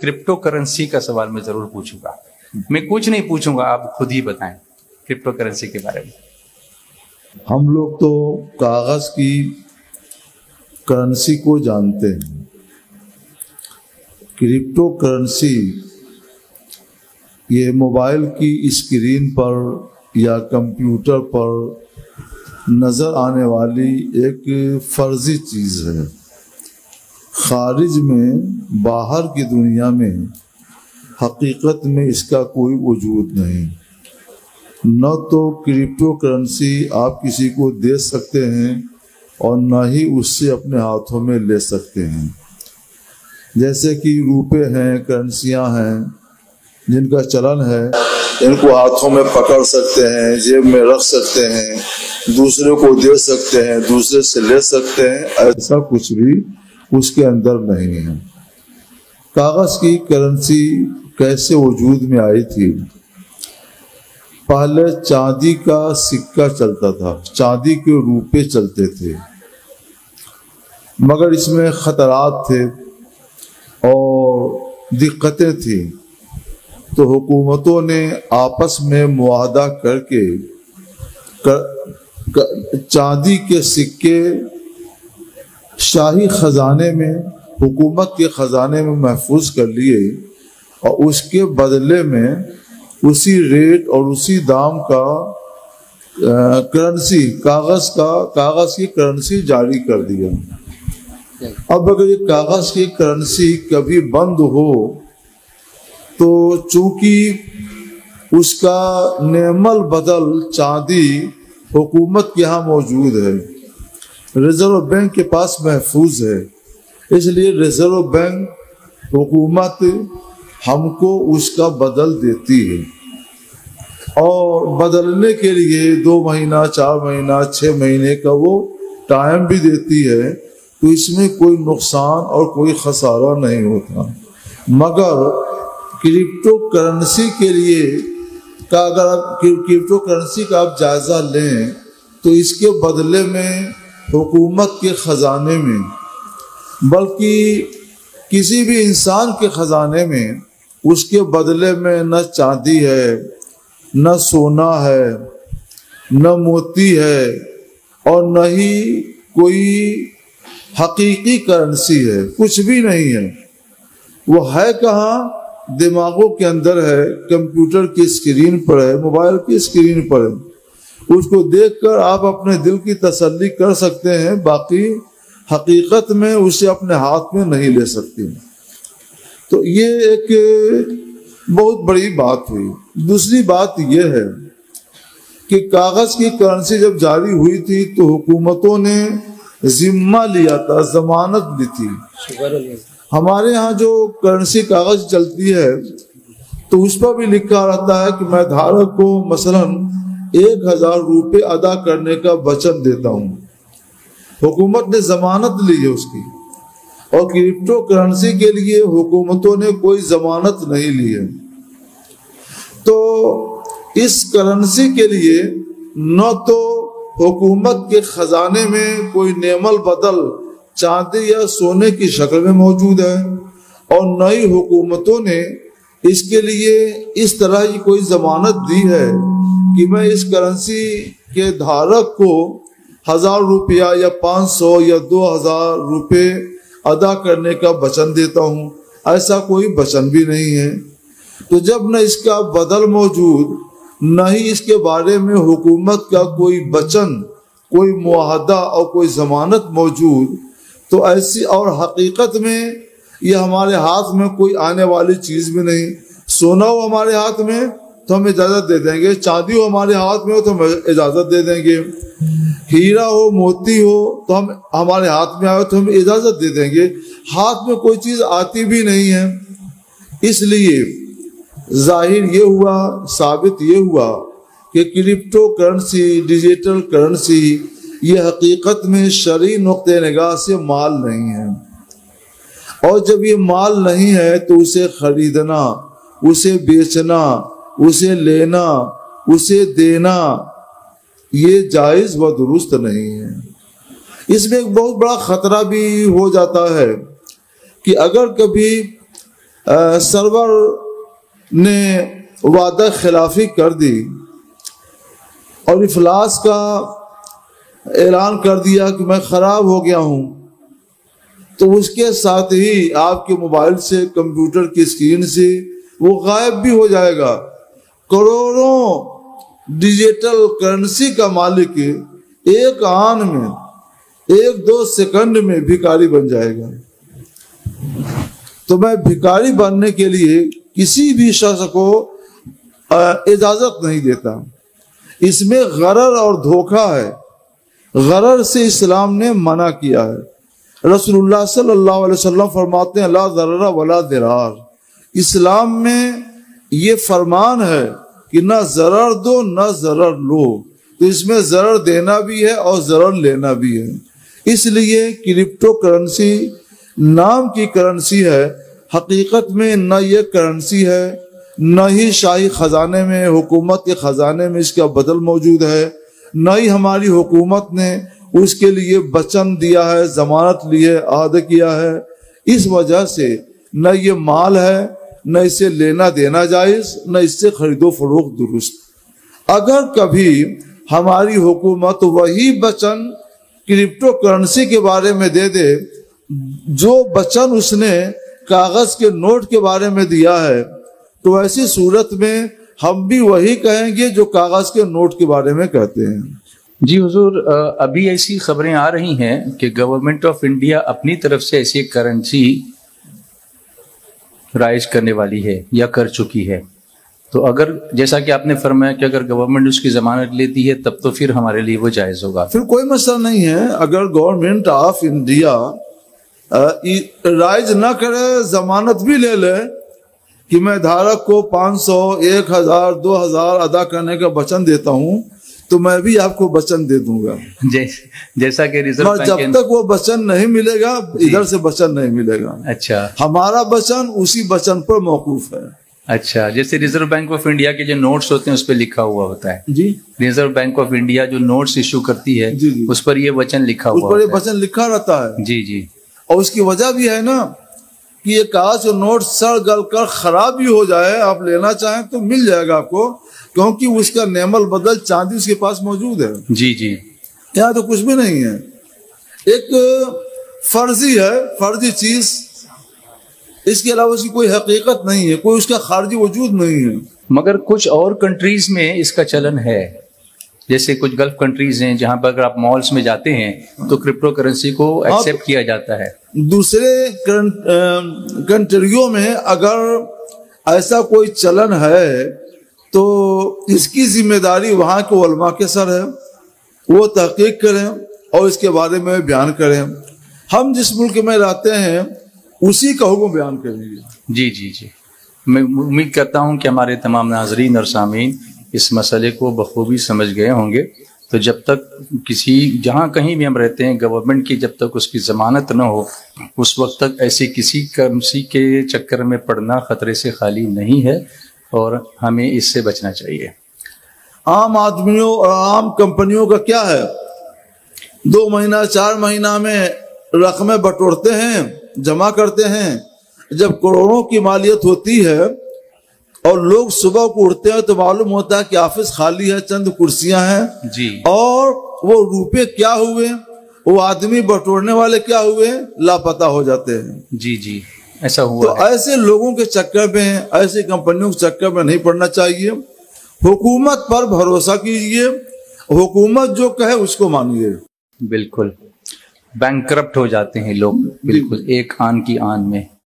Crypto currency کا سوال میں ضرور پوچھوں گا. میں کچھ نہیں پوچھوں گا, آپ خود ہی بتائیں کرپٹو کرنسی کے بارے میں. ہم لوگ تو کاغذ کی کرنسی کو جانتے ہیں. کرپٹو کرنسی یہ موبائل کی اسکرین پر یا کمپیوٹر پر نظر آنے والی ایک فرضی چیز ہے. خارج میں, باہر کی دنیا میں حقیقت میں اس کا کوئی وجود نہیں. نہ تو کرپٹو کرنسی آپ کسی کو دے سکتے ہیں اور نہ ہی اس سے اپنے ہاتھوں میں لے سکتے ہیں. جیسے کہ روپے ہیں, کرنسیاں ہیں جن کا چلن ہے, ان کو ہاتھوں میں پکڑ سکتے ہیں, جیب میں رکھ سکتے ہیں, دوسرے کو دے سکتے ہیں, دوسرے سے لے سکتے ہیں. ایسا کچھ بھی اس کے اندر نہیں ہے. کاغذ کی کرنسی کیسے وجود میں آئی تھی؟ پہلے چاندی کا سکہ چلتا تھا, چاندی کے روپے چلتے تھے, مگر اس میں خطرات تھے اور دقتیں تھیں. تو حکومتوں نے آپس میں معاہدہ کر کے چاندی کے سکے شاہی خزانے میں, حکومت کے خزانے میں محفوظ کر لیے, اور اس کے بدلے میں اسی ریٹ اور اسی دام کا کرنسی, کاغذ کی کرنسی جاری کر دیا. اب اگر یہ کاغذ کی کرنسی کبھی بند ہو تو چونکہ اس کا نعم البدل چاندی حکومت کے ہاں موجود ہے, ریزرو بینک کے پاس محفوظ ہے, اس لیے ریزرو بینک حکومت ہم کو اس کا بدل دیتی ہے, اور بدلنے کے لیے 2 مہینہ 4 مہینہ 6 مہینے کا وہ ٹائم بھی دیتی ہے. تو اس میں کوئی نقصان اور کوئی خسارہ نہیں ہوتا. مگر کرپٹو کرنسی کے لیے اگر کرپٹو کرنسی کا آپ جائزہ لیں تو اس کے بدلے میں حکومت کے خزانے میں, بلکہ کسی بھی انسان کے خزانے میں, اس کے بدلے میں نہ چاندی ہے, نہ سونا ہے, نہ موتی ہے, اور نہ ہی کوئی حقیقی کرنسی ہے, کچھ بھی نہیں ہے. وہ ہے کہاں؟ دماغوں کے اندر ہے, کمپیوٹر کی اسکرین پر ہے, موبائل کی اسکرین پر ہے. اس کو دیکھ کر آپ اپنے دل کی تسلی کر سکتے ہیں, باقی حقیقت میں اسے اپنے ہاتھ میں نہیں لے سکتے. تو یہ ایک بہت بڑی بات ہوئی. دوسری بات یہ ہے کہ کاغذ کی کرنسی جب جاری ہوئی تھی تو حکومتوں نے ذمہ لیا تھا, ضمانت لی تھی. ہمارے ہاں جو کرنسی کاغذ چلتی ہے تو اس پر بھی لکھا رہتا ہے کہ میں دھارک کو مثلاً 1000 روپے ادا کرنے کا وچن دیتا ہوں. حکومت نے ضمانت لی ہے اس کی, اور کرپٹو کرنسی کے لیے حکومتوں نے کوئی ضمانت نہیں لی ہے. تو اس کرنسی کے لیے نہ تو حکومت کے خزانے میں کوئی نعم البدل چاندی یا سونے کی شکل میں موجود ہے, اور نہ ہی حکومتوں نے اس کے لیے اس طرح کی کوئی ضمانت دی ہے کہ میں اس کرنسی کے دھارک کو 1000 روپیہ یا 500 یا 2000 روپے ادا کرنے کا وچن دیتا ہوں. ایسا کوئی وچن بھی نہیں ہے. تو جب نہ اس کا بدل موجود, نہ ہی اس کے بارے میں حکومت کا کوئی وچن, کوئی معاہدہ اور کوئی ضمانت موجود, تو ایسی, اور حقیقت میں یہ ہمارے ہاتھ میں کوئی آنے والی چیز بھی نہیں. سونا ہو ہمارے ہاتھ میں تو ہم اجازت دے دیں گے, چاندی ہو ہمارے ہاتھ میں ہو تو ہم اجازت دے دیں گے, ہیرا ہو موتی ہو تو ہمارے ہاتھ میں آئے تو ہم اجازت دے دیں گے. ہاتھ میں کوئی چیز آتی بھی نہیں ہے. اس لیے ظاہر یہ ہوا, ثابت یہ ہوا کہ کرپٹو کرنسی, ڈیجیٹل کرنسی, یہ حقیقت میں شرعی نقطہ نگاہ سے مال نہیں ہے. اور جب یہ مال نہیں ہے تو اسے خریدنا, اسے بیچنا, اسے لینا, اسے دینا, یہ جائز و درست نہیں ہے. اس میں ایک بہت بڑا خطرہ بھی ہو جاتا ہے کہ اگر کبھی سرور نے وعدہ خلافی کر دی اور افلاس کا اعلان کر دیا کہ میں خراب ہو گیا ہوں، تو اس کے ساتھ ہی آپ کے موبائل سے، کمپیوٹر کی اسکرین سے وہ غائب بھی ہو جائے گا۔ کروڑوں ڈیجیٹل کرنسی کا مالک ایک آن میں، 1-2 سیکنڈ میں بھکاری بن جائے گا۔ تو میں بھکاری بننے کے لیے کسی بھی شخص کو اجازت نہیں دیتا۔ اس میں غرر اور دھوکہ ہے، غرر سے اسلام نے منع کیا ہے۔ رسول اللہ صلی اللہ علیہ وسلم فرماتے ہیں لا ضرر ولا ضرار، اسلام میں یہ فرمان ہے کہ نہ ضرر دو نہ ضرر لو، تو اس میں ضرر دینا بھی ہے اور ضرر لینا بھی ہے۔ اس لیے کرپٹو کرنسی نام کی کرنسی ہے، حقیقت میں نہ یہ کرنسی ہے، نہ ہی شاہی خزانے میں، حکومت کے خزانے میں اس کا بدل موجود ہے، نہ ہی ہماری حکومت نے اس کے لیے وچن دیا ہے، ضمانت لی ہے، عہد کیا ہے۔ اس وجہ سے نہ یہ مال ہے، نہ اسے لینا دینا جائز، نہ اس سے خرید و فروخت درست۔ اگر کبھی ہماری حکومت وہی وچن کرپٹو کرنسی کے بارے میں دے دے جو وچن اس نے کاغذ کے نوٹ کے بارے میں دیا ہے، تو ایسی صورت میں ہم بھی وہی کہیں گے جو کاغذ کے نوٹ کے بارے میں کہتے ہیں۔ جی حضور، ابھی ایسی خبریں آ رہی ہیں کہ گورنمنٹ آف انڈیا اپنی طرف سے ایسی کرنسی رائج کرنے والی ہے یا کر چکی ہے، تو اگر جیسا کہ آپ نے فرمایا کہ اگر گورنمنٹ اس کی ضمانت لیتی ہے تب تو پھر ہمارے لیے وہ جائز ہوگا۔ پھر کوئی مسئلہ نہیں ہے، اگر گورنمنٹ آف انڈیا رائج نہ کرے، ضمانت بھی لے لے کہ میں دھارک کو 500، 1000، 2000 ادا کرنے کا وچن دیتا ہوں، تو میں بھی آپ کو وچن دے دوں گا، جیسا کہ ریزرو بینک، جب تک وہ وچن نہیں ملے گا ادھر سے وچن نہیں ملے گا۔ اچھا، ہمارا وچن اسی وچن پر موقوف ہے۔ اچھا، جیسے ریزرو بینک آف انڈیا کے جو نوٹس ہوتے ہیں اس پہ لکھا ہوا ہوتا ہے، جی، ریزرو بینک آف انڈیا جو نوٹس ایشو کرتی ہے جی اس پر یہ وچن لکھا ہوا اس پر یہ ہوتا وچن لکھا رہتا ہے۔ جی جی، اور اس کی وجہ بھی ہے نا کہ یہ کاغذ اور نوٹ سڑ گل کر خراب بھی ہو جائے، آپ لینا چاہیں تو مل جائے گا آپ کو، کیونکہ اس کا نعم البدل چاندی اس کے پاس موجود ہے۔ جی جی، یہاں تو کچھ بھی نہیں ہے، ایک فرضی ہے، فرضی چیز، اس کے علاوہ اس کی کوئی حقیقت نہیں ہے، کوئی اس کا خارجی وجود نہیں ہے۔ مگر کچھ اور کنٹریز میں اس کا چلن ہے، جیسے کچھ گلف کنٹریز ہیں جہاں پر اگر آپ مالز میں جاتے ہیں تو کرپٹو کرنسی کو ایکسیپٹ کیا جاتا ہے۔ دوسرے کنٹریوں میں اگر ایسا کوئی چلن ہے تو اس کی ذمہ داری وہاں کے علماء کے سر ہے، وہ تحقیق کریں اور اس کے بارے میں بیان کریں۔ ہم جس ملک میں رہتے ہیں اسی کا حکم بیان کریں گے۔ جی جی جی، میں امید کرتا ہوں کہ ہمارے تمام ناظرین اور سامعین اس مسئلے کو بخوبی سمجھ گئے ہوں گے۔ تو جب تک جہاں کہیں بھی ہم رہتے ہیں، گورنمنٹ کی جب تک اس کی ضمانت نہ ہو، اس وقت تک ایسی کسی کرنسی کے چکر میں پڑنا خطرے سے خالی نہیں ہے، اور ہمیں اس سے بچنا چاہیے۔ عام آدمیوں اور عام کمپنیوں کا کیا ہے، 2 مہینہ 4 مہینہ میں رقمیں بٹورتے ہیں، جمع کرتے ہیں۔ جب کروڑوں کی مالیت ہوتی ہے اور لوگ صبح کو اٹھتے ہیں تو معلوم ہوتا ہے کہ آفس خالی ہے، چند کرسیاں ہیں، جی، اور وہ روپے کیا ہوئے، وہ آدمی بٹورنے والے کیا ہوئے، لاپتہ ہو جاتے ہیں۔ جی جی، ایسا ہوا تو ایسے لوگوں کے چکر میں، ایسی کمپنیوں کے چکر میں نہیں پڑنا چاہیے۔ حکومت پر بھروسہ کیجیے، حکومت جو کہے اس کو مانیے۔ بالکل، بینک کرپٹ ہو جاتے ہیں لوگ، بالکل ایک آن کی آن میں۔